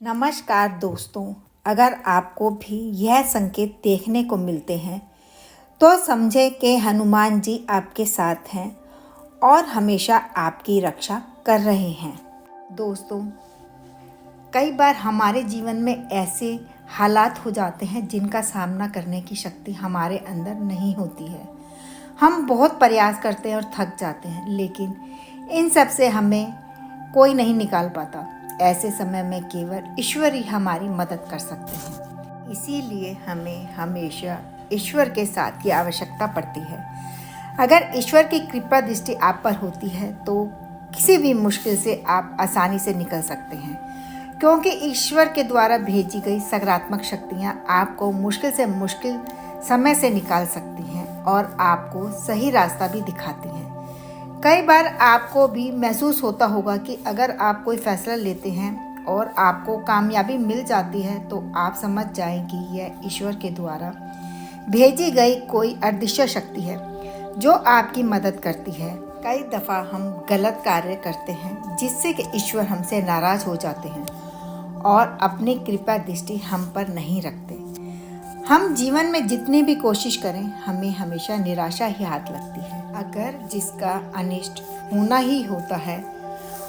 नमस्कार दोस्तों। अगर आपको भी यह संकेत देखने को मिलते हैं तो समझें कि हनुमान जी आपके साथ हैं और हमेशा आपकी रक्षा कर रहे हैं। दोस्तों, कई बार हमारे जीवन में ऐसे हालात हो जाते हैं जिनका सामना करने की शक्ति हमारे अंदर नहीं होती है। हम बहुत प्रयास करते हैं और थक जाते हैं, लेकिन इन सब से हमें कोई नहीं निकाल पाता। ऐसे समय में केवल ईश्वर ही हमारी मदद कर सकते हैं। इसीलिए हमें हमेशा ईश्वर के साथ की आवश्यकता पड़ती है। अगर ईश्वर की कृपा दृष्टि आप पर होती है तो किसी भी मुश्किल से आप आसानी से निकल सकते हैं, क्योंकि ईश्वर के द्वारा भेजी गई सकारात्मक शक्तियाँ आपको मुश्किल से मुश्किल समय से निकाल सकती हैं और आपको सही रास्ता भी दिखाती हैं। कई बार आपको भी महसूस होता होगा कि अगर आप कोई फैसला लेते हैं और आपको कामयाबी मिल जाती है तो आप समझ जाएं कि यह ईश्वर के द्वारा भेजी गई कोई अदृश्य शक्ति है जो आपकी मदद करती है। कई दफ़ा हम गलत कार्य करते हैं जिससे कि ईश्वर हमसे नाराज़ हो जाते हैं और अपनी कृपा दृष्टि हम पर नहीं रखते। हम जीवन में जितनी भी कोशिश करें, हमें हमेशा निराशा ही हाथ लगती है। अगर जिसका अनिष्ट होना ही होता है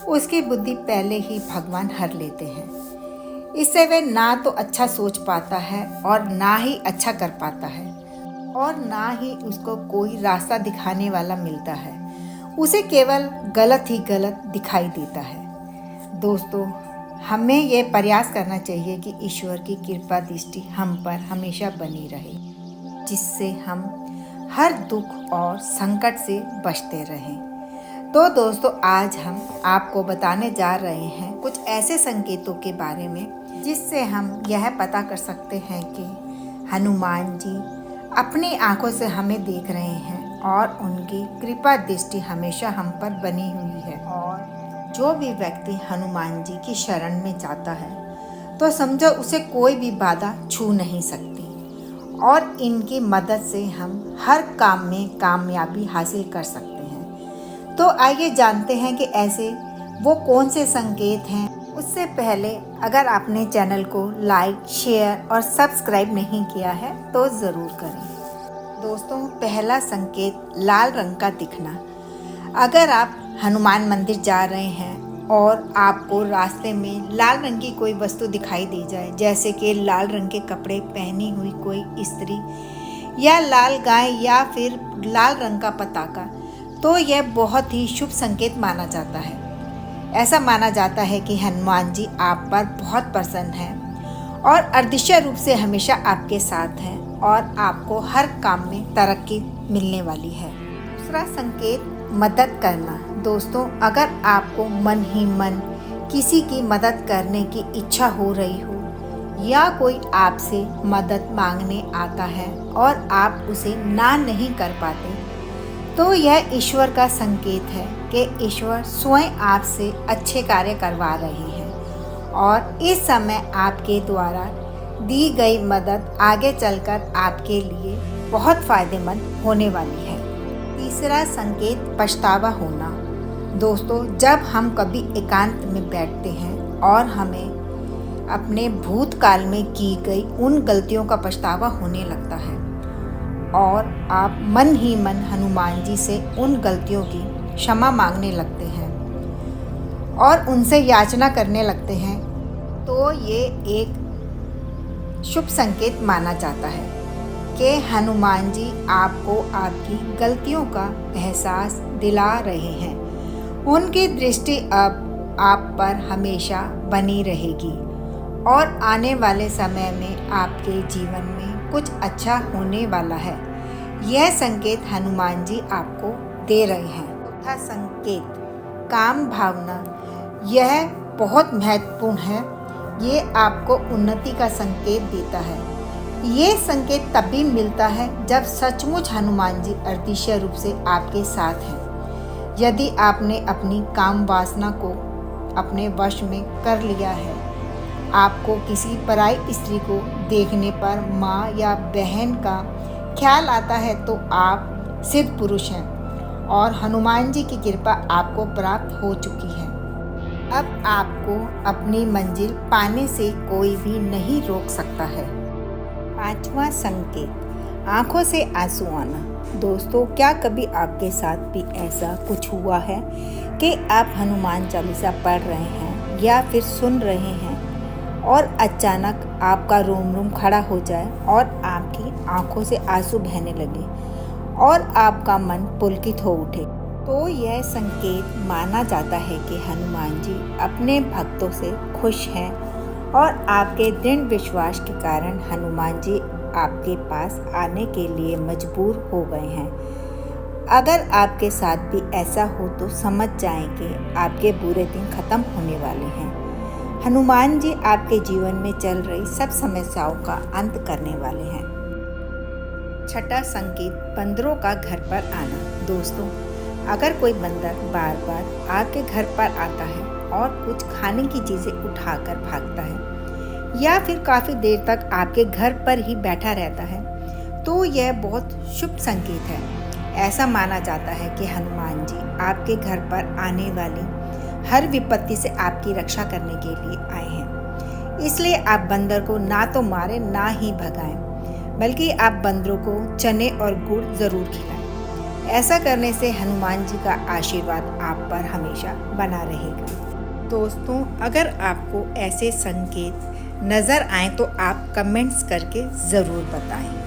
उसकी बुद्धि पहले ही भगवान हर लेते हैं। इससे वह ना तो अच्छा सोच पाता है और ना ही अच्छा कर पाता है और ना ही उसको कोई रास्ता दिखाने वाला मिलता है। उसे केवल गलत ही गलत दिखाई देता है। दोस्तों, हमें ये प्रयास करना चाहिए कि ईश्वर की कृपा दृष्टि हम पर हमेशा बनी रहे, जिससे हम हर दुख और संकट से बचते रहें। तो दोस्तों, आज हम आपको बताने जा रहे हैं कुछ ऐसे संकेतों के बारे में जिससे हम यह पता कर सकते हैं कि हनुमान जी अपनी आंखों से हमें देख रहे हैं और उनकी कृपा दृष्टि हमेशा हम पर बनी हुई है। और जो भी व्यक्ति हनुमान जी की शरण में जाता है तो समझो उसे कोई भी बाधा छू नहीं सकती और इनकी मदद से हम हर काम में कामयाबी हासिल कर सकते हैं। तो आइए जानते हैं कि ऐसे वो कौन से संकेत हैं। उससे पहले अगर आपने चैनल को लाइक, शेयर और सब्सक्राइब नहीं किया है तो ज़रूर करें। दोस्तों, पहला संकेत लाल रंग का दिखना। अगर आप हनुमान मंदिर जा रहे हैं और आपको रास्ते में लाल रंग की कोई वस्तु दिखाई दे जाए, जैसे कि लाल रंग के कपड़े पहनी हुई कोई स्त्री या लाल गाय या फिर लाल रंग का पताका, तो यह बहुत ही शुभ संकेत माना जाता है। ऐसा माना जाता है कि हनुमान जी आप पर बहुत प्रसन्न हैं और अदृश्य रूप से हमेशा आपके साथ हैं और आपको हर काम में तरक्की मिलने वाली है। दूसरा संकेत मदद करना। दोस्तों, अगर आपको मन ही मन किसी की मदद करने की इच्छा हो रही हो या कोई आपसे मदद मांगने आता है और आप उसे ना नहीं कर पाते, तो यह ईश्वर का संकेत है कि ईश्वर स्वयं आपसे अच्छे कार्य करवा रहे हैं और इस समय आपके द्वारा दी गई मदद आगे चलकर आपके लिए बहुत फायदेमंद होने वाली है। तीसरा संकेत पछतावा होना। दोस्तों, जब हम कभी एकांत में बैठते हैं और हमें अपने भूतकाल में की गई उन गलतियों का पछतावा होने लगता है और आप मन ही मन हनुमान जी से उन गलतियों की क्षमा मांगने लगते हैं और उनसे याचना करने लगते हैं, तो ये एक शुभ संकेत माना जाता है कि हनुमान जी आपको आपकी गलतियों का एहसास दिला रहे हैं। उनकी दृष्टि अब आप पर हमेशा बनी रहेगी और आने वाले समय में आपके जीवन में कुछ अच्छा होने वाला है। यह संकेत हनुमान जी आपको दे रहे हैं। चौथा संकेत काम भावना। यह बहुत महत्वपूर्ण है। ये आपको उन्नति का संकेत देता है। ये संकेत तभी मिलता है जब सचमुच हनुमान जी अदृश्य रूप से आपके साथ हैं। यदि आपने अपनी काम वासना को अपने वश में कर लिया है, आपको किसी पराई स्त्री को देखने पर माँ या बहन का ख्याल आता है, तो आप सिद्ध पुरुष हैं और हनुमान जी की कृपा आपको प्राप्त हो चुकी है। अब आपको अपनी मंजिल पाने से कोई भी नहीं रोक सकता है। 5वां संकेत, आंखों से आंसू आना। दोस्तों, क्या कभी आपके साथ भी ऐसा कुछ हुआ है कि आप हनुमान चालीसा पढ़ रहे हैं या फिर सुन रहे हैं और अचानक आपका रोम रोम खड़ा हो जाए और आपकी आंखों से आंसू बहने लगे और आपका मन पुलकित हो उठे? तो यह संकेत माना जाता है कि हनुमान जी अपने भक्तों से खुश हैं और आपके दृढ़ विश्वास के कारण हनुमान जी आपके पास आने के लिए मजबूर हो गए हैं। अगर आपके साथ भी ऐसा हो तो समझ जाएं कि आपके बुरे दिन खत्म होने वाले हैं। हनुमान जी आपके जीवन में चल रही सब समस्याओं का अंत करने वाले हैं। 6वां संकेत, बंदरों का घर पर आना। दोस्तों, अगर कोई बंदर बार बार आपके घर पर आता है और कुछ खाने की चीज़ें उठाकर भागता है या फिर काफ़ी देर तक आपके घर पर ही बैठा रहता है, तो यह बहुत शुभ संकेत है। ऐसा माना जाता है कि हनुमान जी आपके घर पर आने वाली हर विपत्ति से आपकी रक्षा करने के लिए आए हैं। इसलिए आप बंदर को ना तो मारें ना ही भगाएं, बल्कि आप बंदरों को चने और गुड़ ज़रूर खिलाएं। ऐसा करने से हनुमान जी का आशीर्वाद आप पर हमेशा बना रहेगा। दोस्तों, अगर आपको ऐसे संकेत नज़र आए तो आप कमेंट्स करके ज़रूर बताएं।